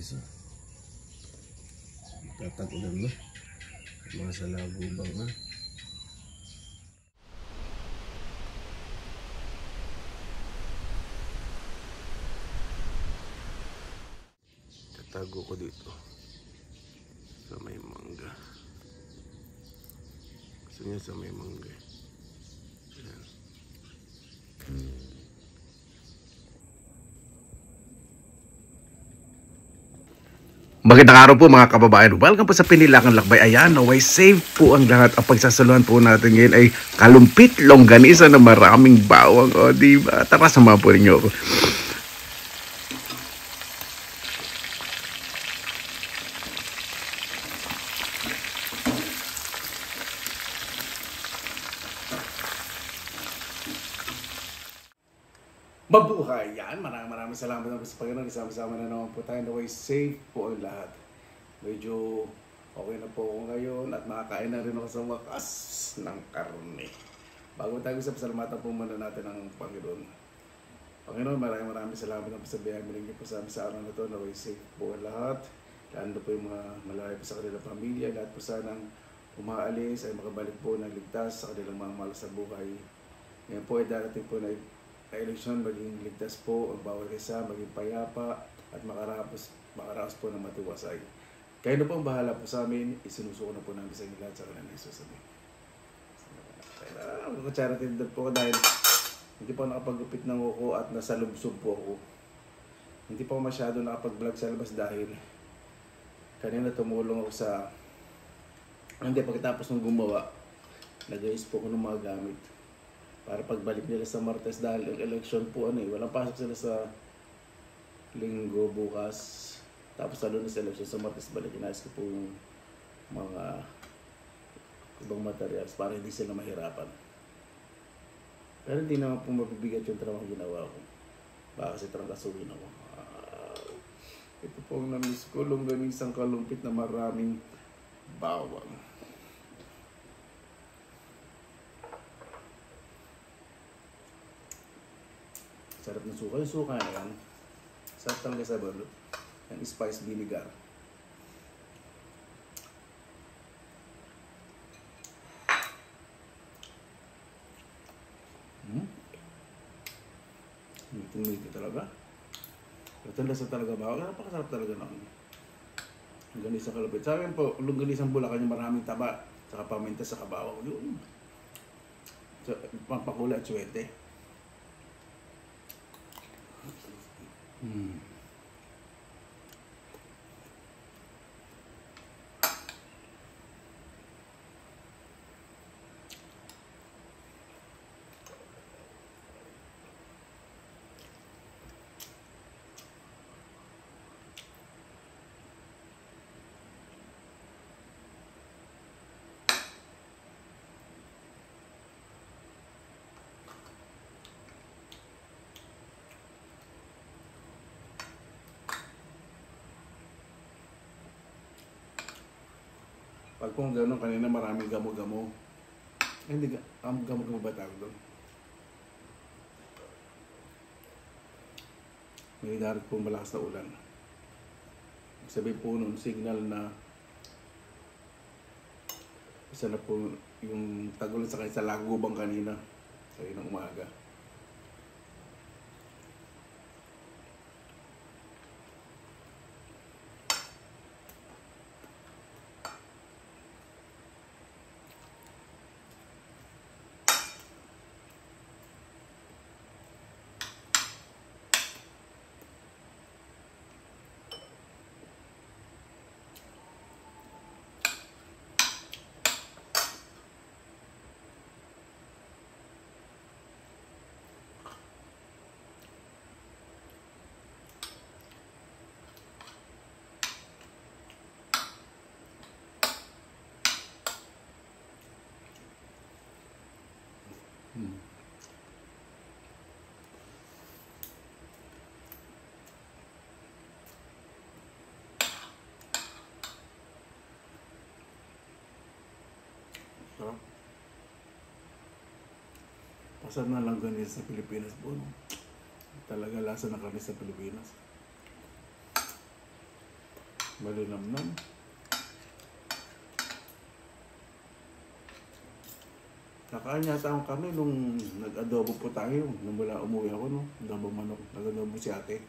isa. Tatag-ulan na. Mga sa lagubang na. Tatago ko dito. Sa may mangga. Gusto niya sa may mangga. Ayan. Magandang araw po mga kababayan. Welcome po sa Pinilakan Lakbay. Ayan, naway safe po ang lahat. Ang pagsasaluhan po natin ngayon ay kalumpit longganisa na maraming bawang. O, diba? Tara, samahan po ninyo ako. Mabuhay! Yan, maraming salamat na po sa Panginoon. Isama-sama na naman po tayo. Naway safe po ang lahat. Medyo okay na po ako ngayon at makakain na rin ako sa wakas ng karne. Bago tayo salamatan po muna natin ang Panginoon. Panginoon, maraming salamat na po sa biyaya mo po sa amin sa araw na ito. Naway safe po ang lahat. Lalo po yung mga malayo po sa kanilang pamilya. Lahat po sanang umaalis ay makabalik po ng ligtas sa kanilang mga mahal sa buhay. Ngayon po ay darating po na eleksyon, maging ligtas po ang bawat isa, maging payapa at makaraos po ng matiwasay. Kayo na po ang bahala po sa amin, isinusuko na po namin sa inyo lahat sa kanilang Isus. Magkakacharity din po dahil hindi po nakapagupit ng uko at nasa lubsob po ako. Hindi po masyado nakapag-vlog sa labas dahil kanina tumulong ako sa pagkatapos ng gumawa, nag-ayos po ako ng mga gamit. Para pagbalik nila sa Martes dahil election po walang pasok sila sa Linggo bukas. Tapos sa Lunes election sa Martes balik. Inayos ko po yung mga ibang materials para hindi sila mahirapan. Pero hindi naman po mabibigat yung trabaho ginawa ko. Baka kasi trangkasuhin ako. Ito po ang namiss ko, longganisang kalumpit na maraming bawang. Sarap ng suka. Yung suka na yan, sarap talaga sa balot. Yung spice vinegar. Tumiti talaga. Ito lasa talaga ba? Napakasarap talaga na. Longganisang kalupit. Sabi po, longganisang Bulacan yung maraming taba. Saka paminta sa kabawaw. Yun. So, pampakula at suwete. Pag kung gano'n kanina maraming gamo-gamo. Hindi, gamo-gamo ba tawag doon? May darat pong malakas na ulan. Sabi po nun, signal na isa na po yung tagulan sa lagubang kanina. Sa ng umaga. Sarap. Pasar na lang ganyan sa Pilipinas po. No? Talaga lasa na kami sa Pilipinas. Malinamnam. Nakain yata kami nung nag-adobo po tayo. Nung mula umuwi ako, no? Adobo manok. Nag-adobo si ate.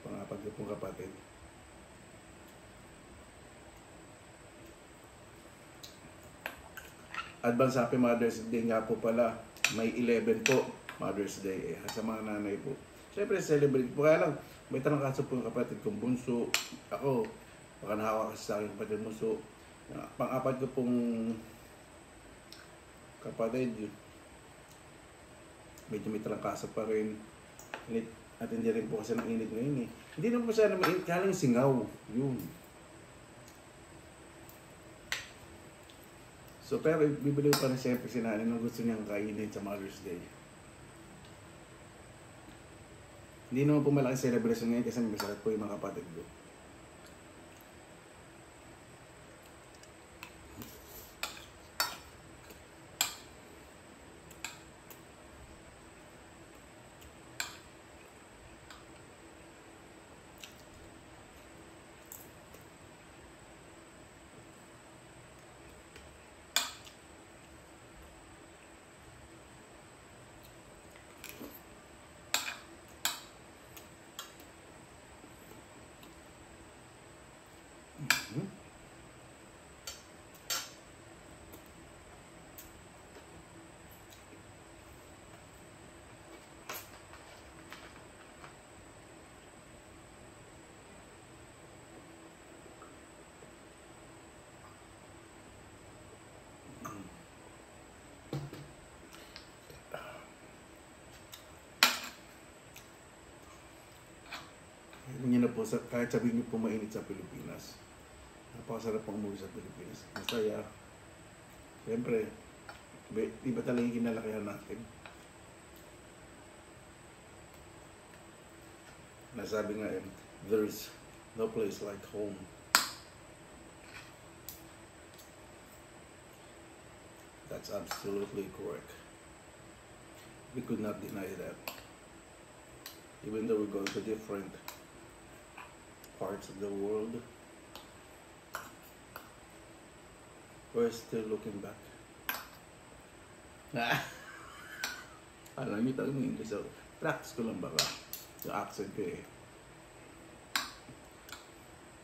Pangapat ko pong kapatid. Advance Happy Mother's Day nga po pala. May 11 po. Mother's Day. Sa mga nanay po. Siyempre, celebrate po. Kaya lang, may talangkaso po yung kapatid kong bunso. Ako, baka nahawa kasi sa akin yung kapatid bunso. Pang-apat ko pong kapatid, medyo may talangkasa pa rin. Init, at hindi rin po kasi ng init ngayon eh. Hindi naman po siya na mainit, kaya lang singaw. Yun. So, pero bibili ko pa rin siyempre si nanay nung gusto niyang kainin sa Mother's Day. Hindi naman po malaking celebration ngayon kasi may sakit po yung mga kapatid ko. Yun na po, kahit sabihin niyo po mainit sa Pilipinas. Napakasarap pang umuwi sa Pilipinas. Masaya. Siyempre, di ba talaga yung kinalakihan natin? Nasabi nga yun, there's no place like home. That's absolutely correct. We could not deny that. Even though we go to different parts of the world, we're still looking back. Alam niyo talaga yung English. So, practice ko lang baka. Yung accent ko eh.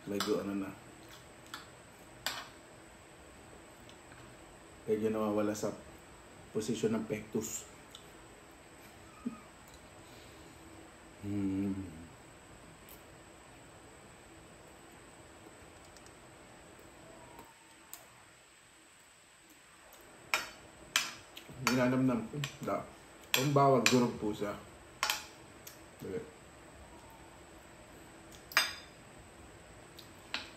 Medyo ano na. Medyo nawawala sa posisyon ng pectus. Ginanamnam ko. Ang bawag, durog po siya.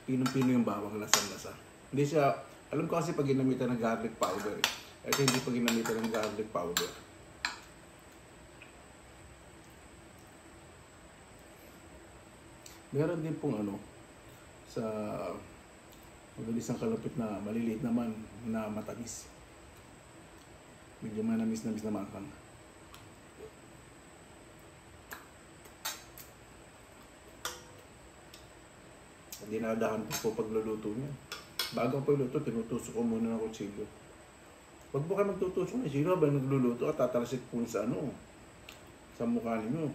Pinong-pino yung bawang, lasang-lasa. Hindi siya, alam ko kasi pag ginamitan ng garlic powder eh. Ito hindi pag ginamitan ng garlic powder. Meron din pong ano, sa mabilis ang kalapit na maliliit naman na matamis. Medyo manamis-namis na maanghang. Dinadahan po pagluluto niya. Bago ang pagluluto, tinutusok ko muna ng kutsilyo. Huwag po kayo magtutusok ng kutsilyo habang nagluluto at tatalsik po sa ano, sa mukha ninyo.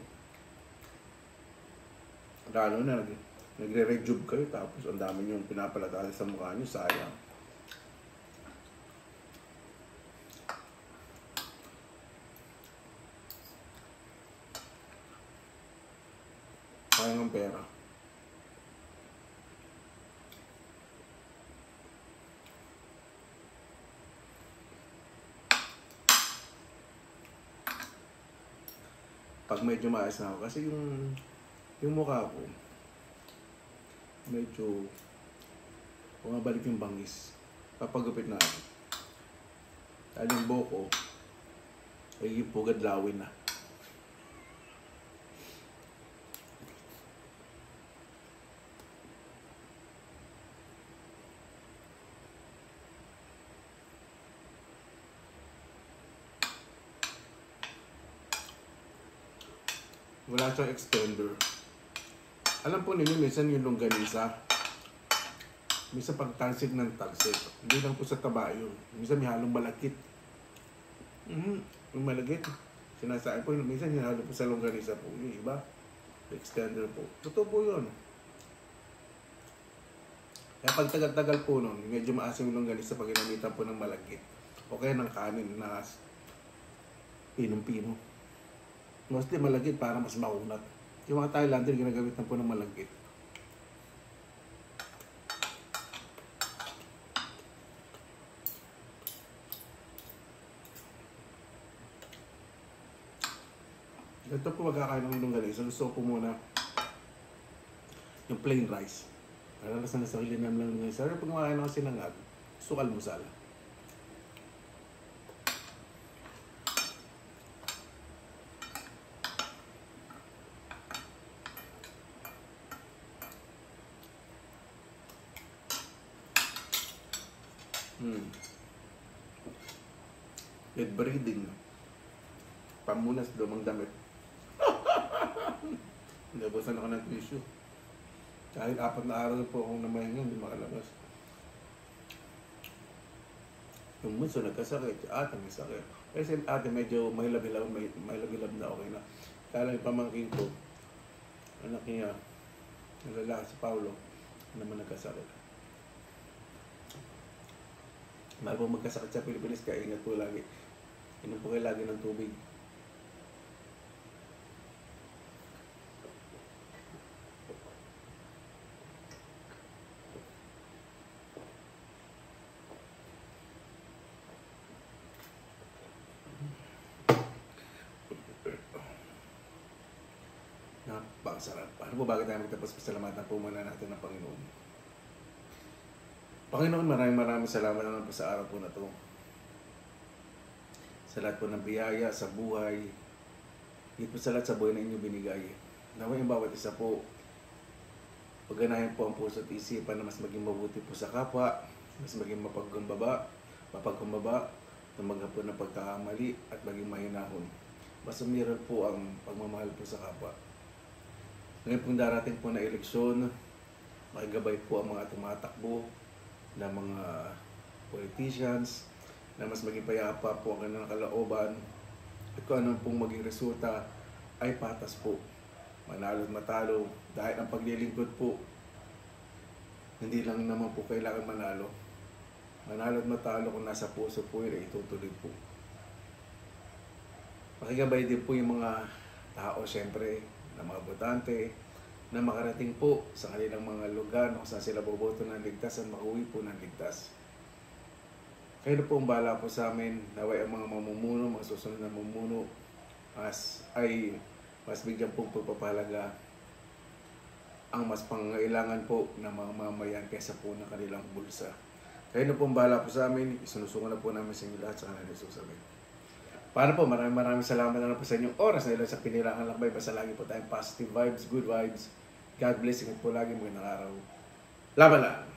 Lalo na nagre-rejuve kayo tapos ang dami niyong pinapalatasan sa mukha niyo, sayang. Sayang ang pera. Pag medyo maayos na ako, kasi yung mukha ko, medyo bumabalik yung bangis. Papagupit na ako. Dahil yung buhok ko, ay yung pugad lawin na. Wala siyang extender. Alam po ninyo, minsan yung longganisa, minsan pag tansig ng tansig, hindi lang po sa taba yun. Minsan may halong malagkit. Yung malagkit, sinasabi po, minsan hinalo po sa longganisa po. Yung iba, extender po. Totoo po yun. Kaya pag tagal-tagal po nun, medyo maasim yung longganisa pag ginamitan po ng malagkit. O kaya ng kanin na pinong-pino. Mostly malagkit para mas maunat. Yung mga Thailander, ginagamit na po ng malagkit. Ito po magkakain ng longganisa. Gusto ko po muna yung plain rice. Para nasa sarili namin lang longganisa. Pero pag kumakain ako sinangag, gusto ko almusal. Bed breeding. Pamunas, lumang damit. Nabasan ako ng tissue. Kahit 4 na araw po akong namahinga, hindi makalabas. Yung bunso nagkasakit, ate may sakit. Kasi ate medyo mahilab-hilab na okay na. Kaya lang yung pamangkin ko, anak niya, nalalaki si Paulo, naman nagkasakit. Mahal po magkasakit sa Pilipinas, kaya ingat po lagi. Inom po kayo lagi ng tubig. Napakasarap. Ano po bakit tayo magtapos? Pasalamatan po muna natin ng Panginoon. Panginoon, maraming salamat naman po sa araw po na to. Sa lahat po ng biyaya, sa buhay. Higit po sa lahat sa buhay na inyong binigay. Naway yung bawat isa po, pagganahin po ang puso at isipan na mas maging mabuti po sa kapwa, mas maging mapagkumbaba, tumaga po ng pagkakamali at maging mahinahon. Mas umiral po ang pagmamahal po sa kapwa. Ngayon pong darating po na eleksyon, makigabay po ang mga tumatakbo na mga politicians, na mas maging payapa po ang kanilang kalooban at kung anong pong maging resulta ay patas po. Manalo at matalo dahil ang paglilingkod po hindi lang naman po kailangan manalo. Manalo at matalo kung nasa puso po yun ay itutuloy po. Makigabay din po yung mga tao syempre na mga botante na makarating po sa kanilang mga lugar kung saan sila boboto ng ligtas at makuwi po ng ligtas. Kayo na po ang bahala po sa amin. Naway ang mga mamumuno, mga susunod na mamumuno mas bigyan pong pagpapahalaga ang mas pangailangan po ng mga mamayan kaysa po ng kanilang bulsa. Kayo na po ang bahala po sa amin. Isinusungan na po namin sa inyo lahat sa kanilang susamin. Paano po? Maraming salamat na po sa inyong oras na ilan sa pinilangan lakbay. Basta lagi po tayong positive vibes, good vibes. God bless. Ingat po lagi. Magandang araw. Laban lang!